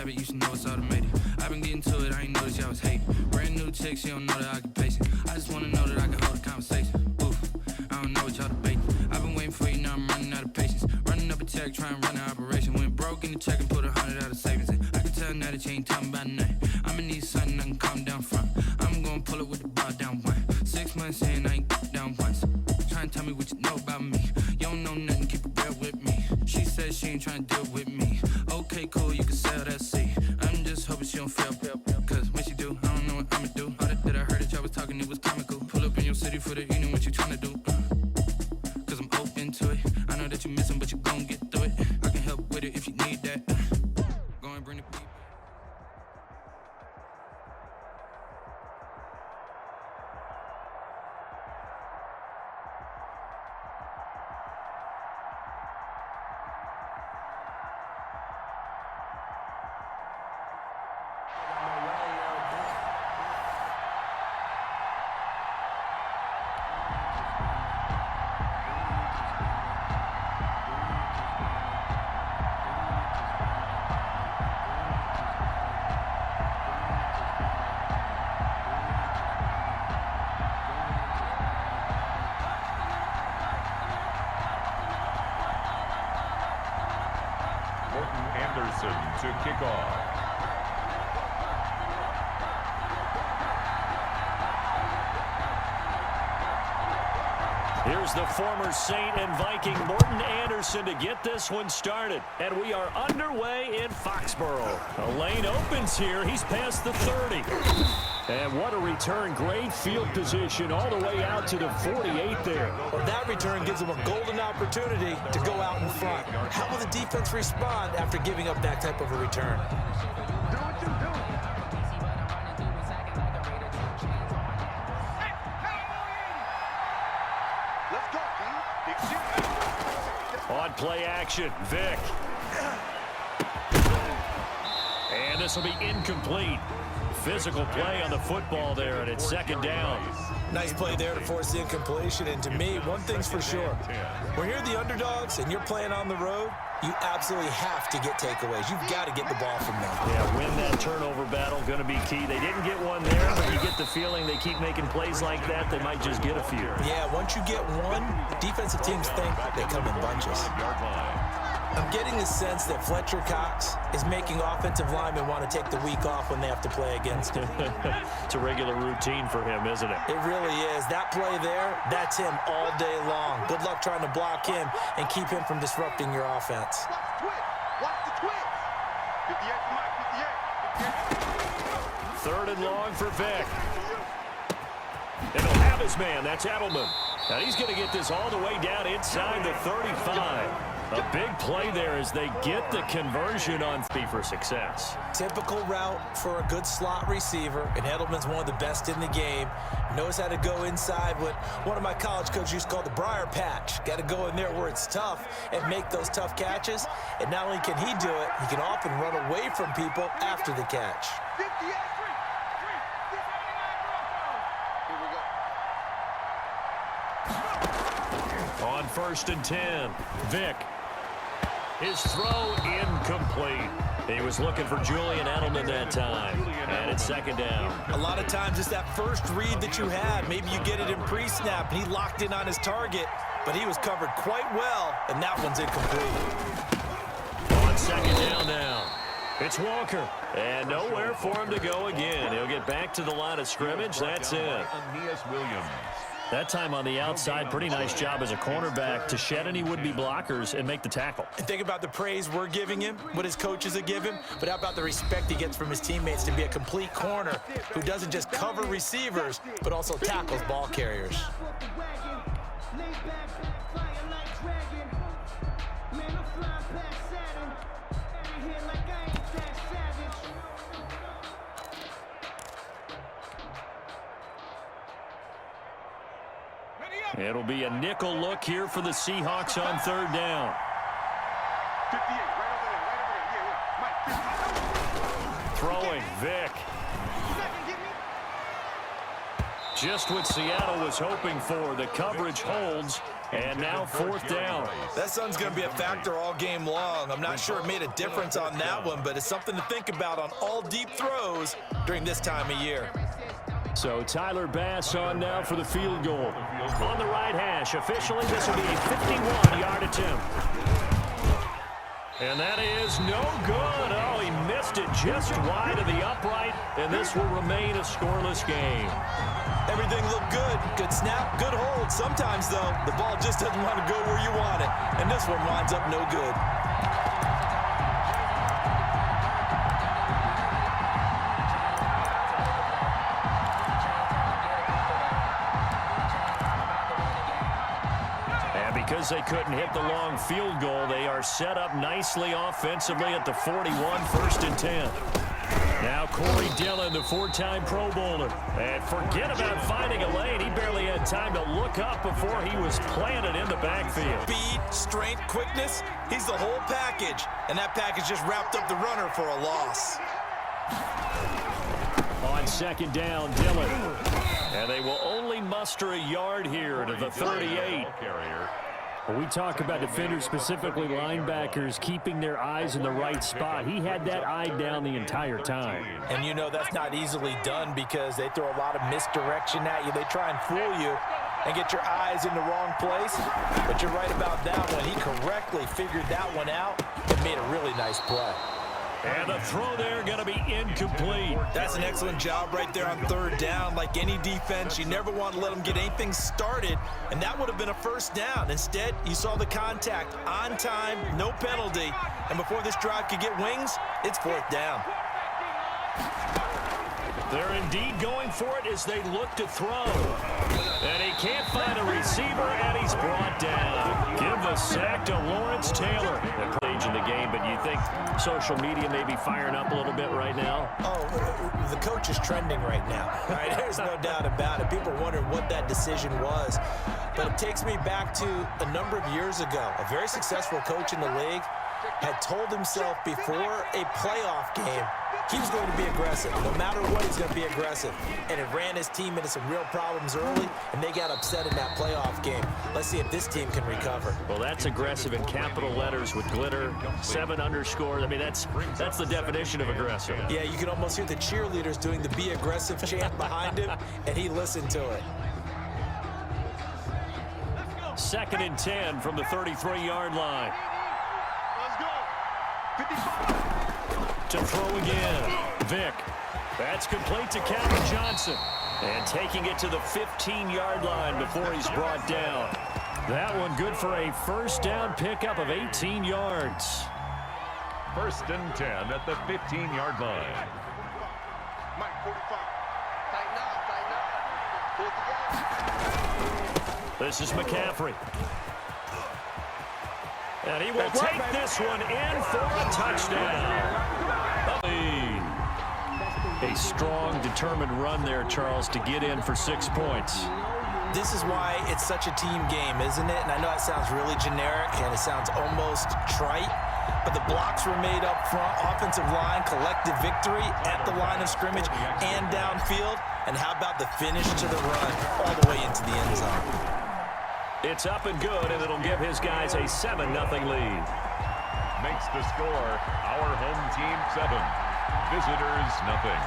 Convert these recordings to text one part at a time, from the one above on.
habit, you should know it's automated. I've been getting to it, I ain't noticed y'all was hating. Brand new chick, she don't know the occupation. I just wanna know that I can hold a conversation. Oof, I don't know what y'all debating. I've been waiting for you, now I'm running out of patience. Running up a check, trying to run an operation. Went broke in the check and put 100 out of savings in. I can tell now that you ain't talking about nothing. I'ma need something I can calm down front. I'm gonna pull it with the bar down one. 6 months in, I ain't down once. Trying to tell me what you know about me. You don't know nothing, keep it real with me. She says she ain't trying to deal with me. Okay, cool, you can sell that seat. I'm just hoping she don't fail. Cause when she do, I don't know what I'ma do. All that I heard that y'all was talking, it was comical. Pull up in your city for the evening, what you trying to do? Cause I'm open to it. I know that you missing, but you gon' get through it. I can help with it if you need that. Go and bring the beat. To kick off. Here's the former Saint and Viking Morton Anderson to get this one started. And we are underway in Foxborough. A lane opens here. He's past the 30. And what a return. Great field position all the way out to the 48 there. Well, that return gives them a golden opportunity to go out in front. How will the defense respond after giving up that type of a return? On play action, Vic. And this will be incomplete. Physical play on the football there, and it's second down. Nice play there to force the incompletion, and to me, one thing's for sure. When you're the underdogs and you're playing on the road, you absolutely have to get takeaways. You've got to get the ball from them. Yeah, win that turnover battle, going to be key. They didn't get one there, but you get the feeling they keep making plays like that, they might just get a few. Yeah, once you get one, defensive teams think they come in bunches. I'm getting the sense that Fletcher Cox is making offensive linemen want to take the week off when they have to play against him. It's a regular routine for him, isn't it? It really is. That play there, that's him all day long. Good luck trying to block him and keep him from disrupting your offense. Watch the twist. 58, 58. Third and long for Vic. And he'll have his man. That's Edelman. Now he's going to get this all the way down inside the 35. A big play there as they get the conversion on fee for success. Typical route for a good slot receiver, and Edelman's one of the best in the game. Knows how to go inside what one of my college coaches used to call the briar patch. Got to go in there where it's tough and make those tough catches. And not only can he do it, he can often run away from people after the catch. 58, 3. On 1st and 10, Vic. His throw incomplete. He was looking for Julian Edelman that time. And it's second down. A lot of times it's that first read that you had. Maybe you get it in pre-snap and he locked in on his target, but he was covered quite well, and that one's incomplete. On second down now. It's Walker. And nowhere for him to go again. He'll get back to the line of scrimmage. That's it. That time on the outside, pretty nice job as a cornerback to shed any would-be blockers and make the tackle. And think about the praise we're giving him, what his coaches have given, but how about the respect he gets from his teammates to be a complete corner who doesn't just cover receivers, but also tackles ball carriers. It'll be a nickel look here for the Seahawks on third down. 58, right over there, Throwing, Vic. Just what Seattle was hoping for. The coverage holds, and now 4th down. That sun's going to be a factor all game long. I'm not sure it made a difference on that one, but it's something to think about on all deep throws during this time of year. So Tyler Bass on now for the field goal. On the right hash, officially this will be a 51-yard attempt. And that is no good. Oh, he missed it just wide of the upright, and this will remain a scoreless game. Everything looked good. Good snap, good hold. Sometimes, though, the ball just doesn't want to go where you want it, and this one winds up no good. Because they couldn't hit the long field goal, they are set up nicely offensively at the 41, 1st and 10. Now Corey Dillon, the 4-time Pro Bowler. And forget about finding a lane. He barely had time to look up before he was planted in the backfield. Speed, strength, quickness, he's the whole package. And that package just wrapped up the runner for a loss. On 2nd down, Dillon. And they will only muster a yard here to the 38. When we talk about defenders, specifically linebackers, keeping their eyes in the right spot, he had that eye down the entire time. And you know that's not easily done because they throw a lot of misdirection at you. They try and fool you and get your eyes in the wrong place. But you're right about that one. He correctly figured that one out and made a really nice play. And the throw there going to be incomplete. That's an excellent job right there on 3rd down. Like any defense, you never want to let them get anything started, and that would have been a 1st down. Instead, you saw the contact on time, no penalty, and before this drive could get wings, it's 4th down. They're indeed going for it as they look to throw. And he can't find a receiver, and he's brought down. Give the sack to Lawrence Taylor. Stage in the game, but you think social media may be firing up a little bit right now? Oh, the coach is trending right now. All right, there's no doubt about it. People wonder what that decision was. But it takes me back to a number of years ago. A very successful coach in the league had told himself before a playoff game he was going to be aggressive. No matter what, he's going to be aggressive. And it ran his team into some real problems early, and they got upset in that playoff game. Let's see if this team can recover. Well, that's aggressive in capital letters with glitter, 7 underscores. I mean, that's the definition of aggressive. Yeah, you can almost hear the cheerleaders doing the be aggressive chant behind him, and he listened to it. 2nd and 10 from the 33-yard line. Let's go. 55. To throw again. Vick. That's complete to Calvin Johnson. And taking it to the 15-yard line before he's brought down. That one good for a 1st down pickup of 18 yards. 1st and 10 at the 15-yard line. Mike, 45. Tighten up. Pull together. This is McCaffrey. And he will take this one in for a touchdown. A strong, determined run there, Charles, to get in for 6 points. This is why it's such a team game, isn't it? And I know it sounds really generic and it sounds almost trite, but the blocks were made up front, offensive line, collective victory at the line of scrimmage and downfield. And how about the finish to the run all the way into the end zone? It's up and good, and it'll give his guys a 7-0 lead. Makes the score our home team 7, visitors nothing.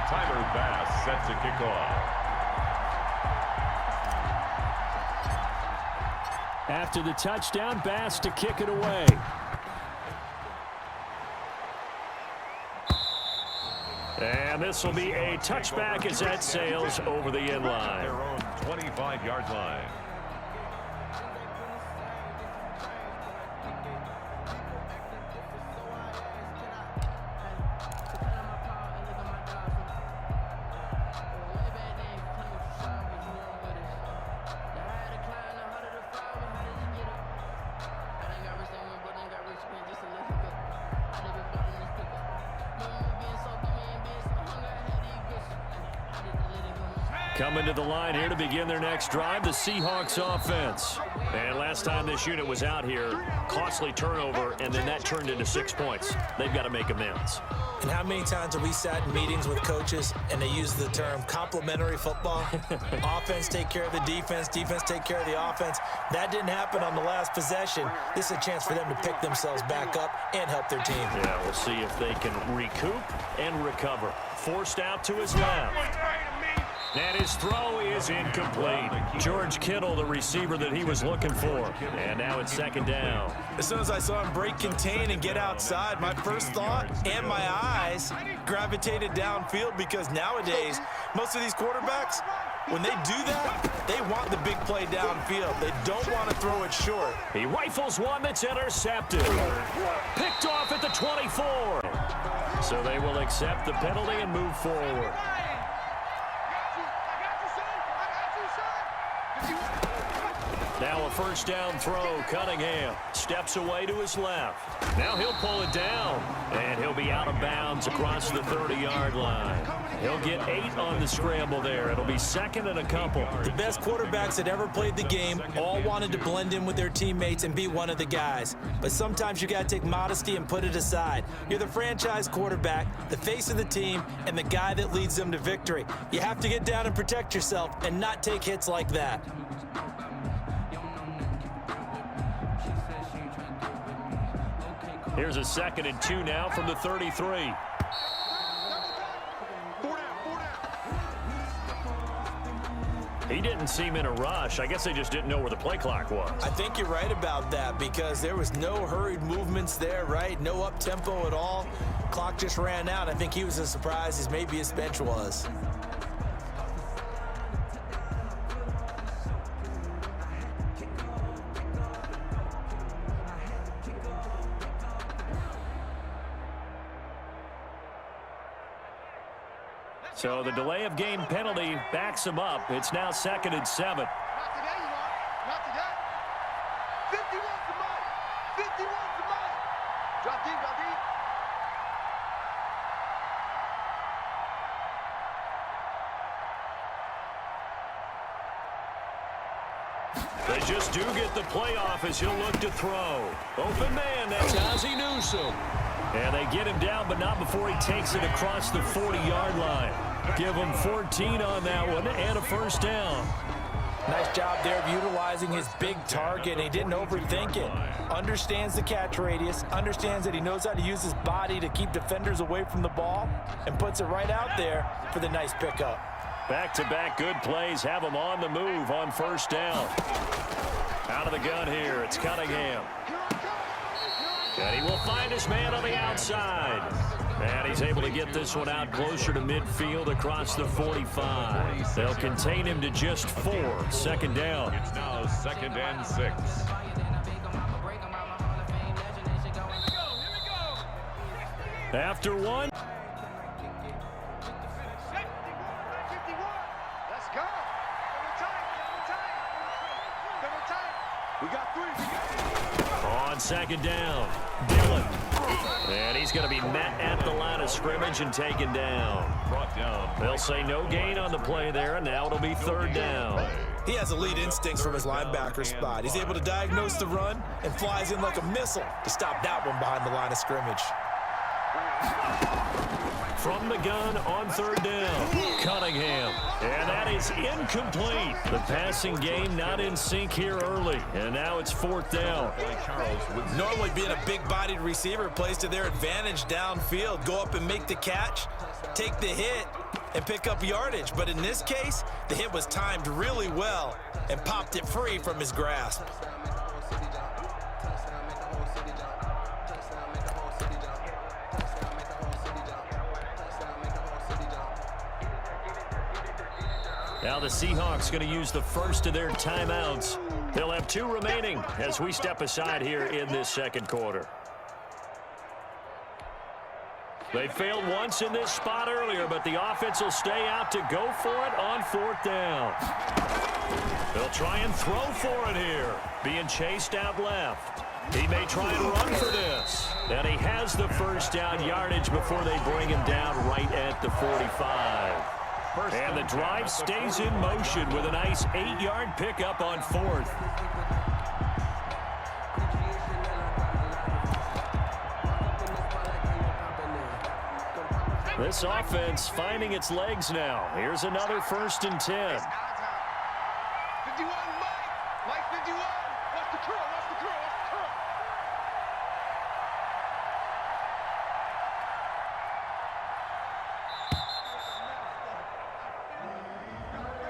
Tyler Bass set to kick off. After the touchdown, Bass to kick it away. And this will be a touchback as that sails over the end line. Their own 25-yard line. Coming to the line here to begin their next drive, the Seahawks offense. And last time this unit was out here, costly turnover, and then that turned into 6 points. They've got to make amends. And how many times have we sat in meetings with coaches and they use the term complementary football? Offense take care of the defense, defense take care of the offense. That didn't happen on the last possession. This is a chance for them to pick themselves back up and help their team. Yeah, we'll see if they can recoup and recover. Forced out to his left. And his throw is incomplete. George Kittle, the receiver that he was looking for. And now it's second down. As soon as I saw him break contain and get outside, my first thought and my eyes gravitated downfield, because nowadays, most of these quarterbacks, when they do that, they want the big play downfield. They don't want to throw it short. He rifles one that's intercepted. Picked off at the 24. So they will accept the penalty and move forward. Now a first down throw. Cunningham steps away to his left. Now he'll pull it down, and he'll be out of bounds across the 30-yard line. He'll get 8 on the scramble there. It'll be second and a couple. The best quarterbacks that ever played the game all wanted to blend in with their teammates and be one of the guys. But sometimes you got to take modesty and put it aside. You're the franchise quarterback, the face of the team, and the guy that leads them to victory. You have to get down and protect yourself and not take hits like that. Here's a 2nd and 2 now from the 33. He didn't seem in a rush. I guess they just didn't know where the play clock was. I think you're right about that, because there was no hurried movements there, right? No up-tempo at all. Clock just ran out. I think he was as surprised as maybe his bench was. So the delay of game penalty backs him up. It's now 2nd and 7. Not today, you are. Not today. 51 to Mike. 51 to Mike. Drop deep, drop deep. They just do get the playoff as he'll look to throw. Open man, that's Ozzie Newsome. And they get him down, but not before he takes it across the 40-yard line. Give him 14 on that one and a first down. Nice job there of utilizing his big target. He didn't overthink it. Understands the catch radius, understands that he knows how to use his body to keep defenders away from the ball, and puts it right out there for the nice pickup. Back-to-back good plays have him on the move on first down. Out of the gun here, it's Cunningham. And he will find his man on the outside. And he's able to get this one out closer to midfield across the 45. They'll contain him to just 4. Second down. It's now 2nd and 6. After one. Let's go. We got 3. On second down, Dillon. And he's going to be met at the line of scrimmage and taken down. Brought down. They'll say no gain on the play there, and now it'll be 3rd down. He has elite instincts from his linebacker spot. He's able to diagnose the run and flies in like a missile to stop that one behind the line of scrimmage. From the gun on 3rd down, Cunningham. And that is incomplete. The passing game not in sync here early. And now it's 4th down. Normally being a big-bodied receiver plays to their advantage downfield. Go up and make the catch, take the hit, and pick up yardage. But in this case, the hit was timed really well and popped it free from his grasp. Now the Seahawks going to use the first of their timeouts. They'll have 2 remaining as we step aside here in this second quarter. They failed once in this spot earlier, but the offense will stay out to go for it on 4th down. They'll try and throw for it here. Being chased out left. He may try and run for this. And he has the first down yardage before they bring him down right at the 45. And the drive stays in motion with a nice 8-yard pickup on 4th. This offense finding its legs now. Here's another 1st and 10. 51, Mike. Mike 51. Watch the curl. Watch the curl. Watch the curl.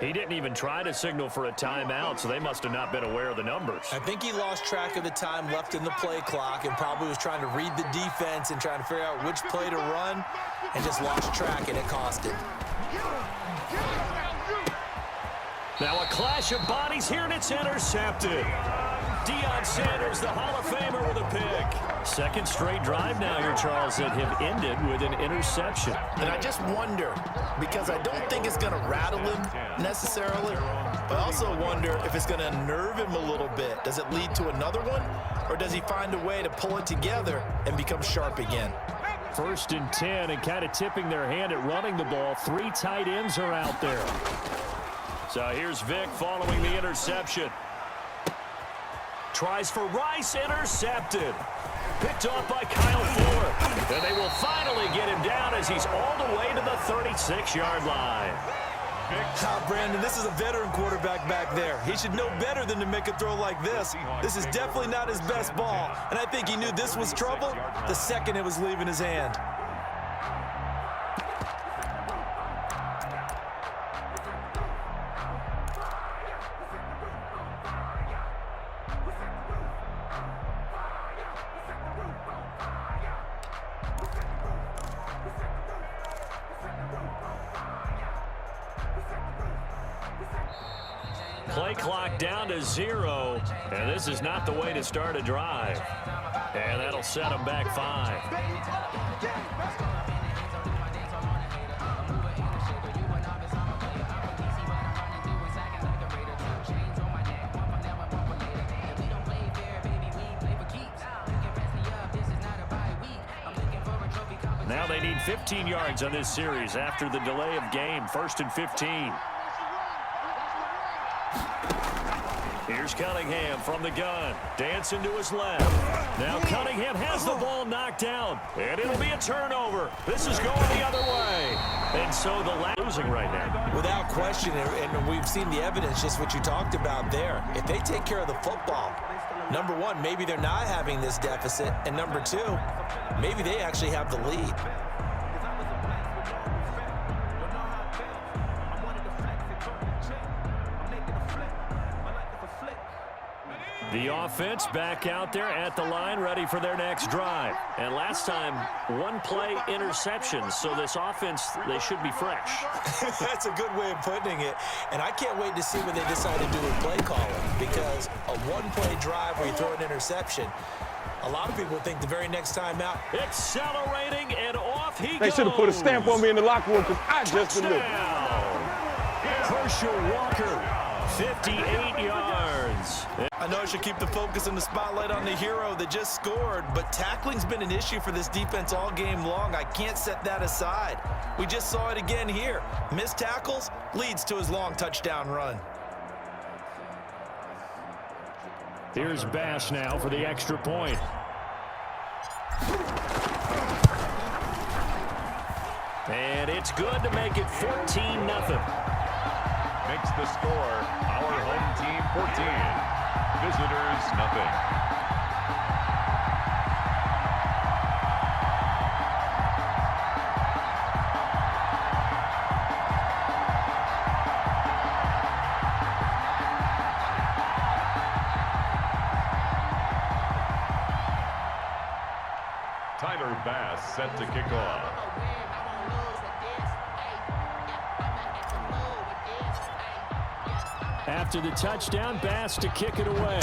He didn't even try to signal for a timeout, so they must have not been aware of the numbers. I think he lost track of the time left in the play clock and probably was trying to read the defense and trying to figure out which play to run and just lost track, and it cost him. Now a clash of bodies here, and it's intercepted. Deion Sanders, the Hall of Famer, with a pick. Second straight drive now here, Charles, that have ended with an interception. And I just wonder, because I don't think it's going to rattle him necessarily, but I also wonder if it's going to unnerve him a little bit. Does it lead to another one, or does he find a way to pull it together and become sharp again? 1st and 10, and kind of tipping their hand at running the ball. 3 tight ends are out there. So here's Vic following the interception. Tries for Rice, intercepted. Picked off by Kyle Ford. And they will finally get him down as he's all the way to the 36-yard line. Brandon, this is a veteran quarterback back there. He should know better than to make a throw like this. This is definitely not his best ball, and I think he knew this was trouble the second it was leaving his hand. Play clock down to 0, and this is not the way to start a drive. And that'll set them back 5. Now they need 15 yards on this series after the delay of game. 1st and 15. Here's Cunningham from the gun. Dancing to his left. Now Cunningham has the ball knocked down. And it'll be a turnover. This is going the other way. And so the losing right now. Without question, and we've seen the evidence, just what you talked about there. If they take care of the football, number one, maybe they're not having this deficit. And number two, maybe they actually have the lead. The offense back out there at the line, ready for their next drive. And last time, 1-play interception. So this offense, they should be fresh. That's a good way of putting it. And I can't wait to see what they decide to do with play calling, because a 1-play drive where you throw an interception, a lot of people think the very next time out. Accelerating, and off he goes. They should have put a stamp on me in the locker room because I just delivered. Herschel Walker, 58 yards. I know I should keep the focus and the spotlight on the hero that just scored, but tackling's been an issue for this defense all game long. I can't set that aside. We just saw it again here. Missed tackles leads to his long touchdown run. Here's Bass now for the extra point. And it's good to make it 14-0. Makes the score our home team 14. Visitors nothing. Tyler Bass set to kick off. After the touchdown, Bass to kick it away.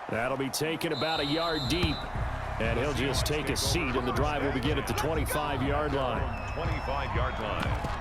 That'll be taken about a yard deep. And he'll just take a seat, and the drive will begin at the 25-yard line. 25-yard line.